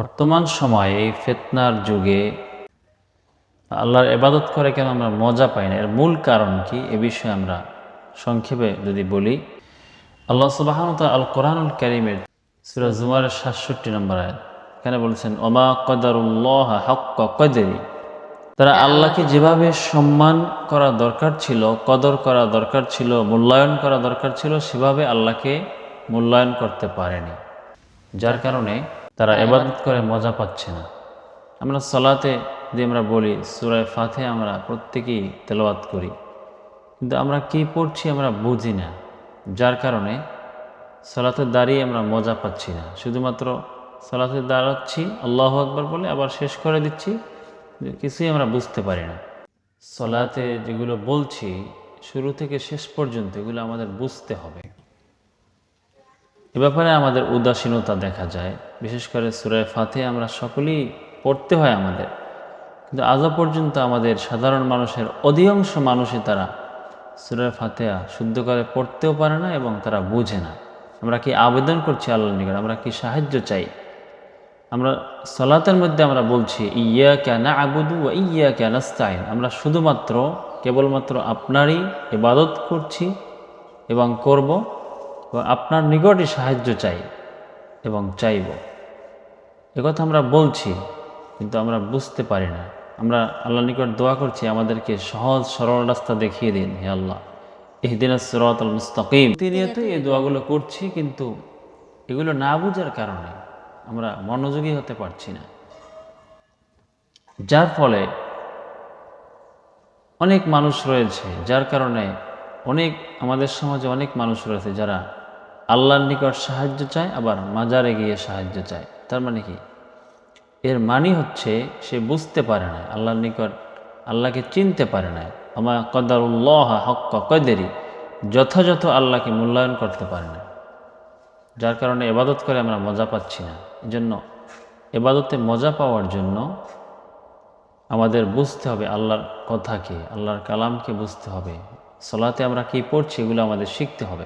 বর্তমান সময়ে এই ফিতনার যুগে আল্লাহর ইবাদত করে কেন আমরা মজা পাই না, এর মূল কারণ কি এ বিষয়ে আমরা সংক্ষেপে যদি বলি। আল্লাহ সুবহানাহু ওয়া তাআলা আল কোরআনুল কারীমের সূরা জুমারের ৬৭ নম্বর আয়াত এখানে বলেছেন, ওমা কদারুল্লাহ হাক্কা কদরি, তারা আল্লাহকে যেভাবে সম্মান করা দরকার ছিল, কদর করা দরকার ছিল, মূল্যায়ন করা দরকার ছিল, সেভাবে আল্লাহকে মূল্যায়ন করতে পারেনি, যার কারণে তারা ইবাদত করে মজা পাচ্ছে না। আমরা সালাতে যে আমরা বলি সূরা ফাতিহা আমরা প্রত্যেকেই তেলাওয়াত করি, কিন্তু আমরা কি পড়ছি আমরা বুঝি না, যার কারণে সালাতে দাঁড়িয়ে আমরা মজা পাচ্ছি না। শুধুমাত্র সালাতে দাঁড়াচ্ছি, আল্লাহু আকবার বলে আবার শেষ করে দিচ্ছি, কিছুই আমরা বুঝতে পারি না। সালাতে যেগুলো বলছি শুরু থেকে শেষ পর্যন্ত এগুলো আমাদের বুঝতে হবে। এ ব্যাপারে আমাদের উদাসীনতা দেখা যায়। বিশেষ করে সূরা ফাতিহা আমরা সকলেই পড়তে হয় আমাদের, কিন্তু আজও পর্যন্ত আমাদের সাধারণ মানুষের অধিকাংশ মানুষই তারা সূরা ফাতিহা শুদ্ধ করে পড়তেও পারে না এবং তারা বুঝে না। আমরা কি আবেদন করছি আল্লাহর নিকট, আমরা কি সাহায্য চাই? আমরা সালাতের মধ্যে আমরা বলছি ইয়্যাকা না'বুদু ওয়া ইয়্যাকা নাস্তাইন, আমরা শুধুমাত্র কেবলমাত্র আপনারই ইবাদত করছি এবং করব এবং আপনার নিকটই সাহায্য চাই এবং চাইব। একথা আমরা বলছি, কিন্তু আমরা বুঝতে পারি না। আমরা আল্লাহর নিকট দোয়া করছি আমাদেরকে সহজ সরল রাস্তা দেখিয়ে দিন, হে আল্লাহ ইহদিনাস সিরাতাল মুস্তাকিম। তিনিয়তই এই দোয়াগুলো করছি, কিন্তু এগুলো না বুঝার কারণে আমরা মনোযোগী হতে পারছি না, যার ফলে অনেক মানুষ রয়েছে, যার কারণে আমাদের সমাজে অনেক মানুষ রয়েছে যারা আল্লাহর নিকট সাহায্য চায় আবার মাজারে গিয়ে সাহায্য চায়। তার মানে কি? এর মানে হচ্ছে সে বুঝতে পারে না, আল্লাহর নিকট আল্লাহকে চিনতে পারে না। আমা কদারুল্লাহ হাক্কা কদরি, যথাযথ আল্লাহকে মূল্যায়ন করতে পারে না, যার কারণে ইবাদত করে আমরা মজা পাচ্ছি না। এজন্য ইবাদতে মজা পাওয়ার জন্য আমাদের বুঝতে হবে আল্লাহর কথাকে, আল্লাহর কালামকে বুঝতে হবে। সালাতে আমরা কি পড়ছি এগুলো আমাদের শিখতে হবে।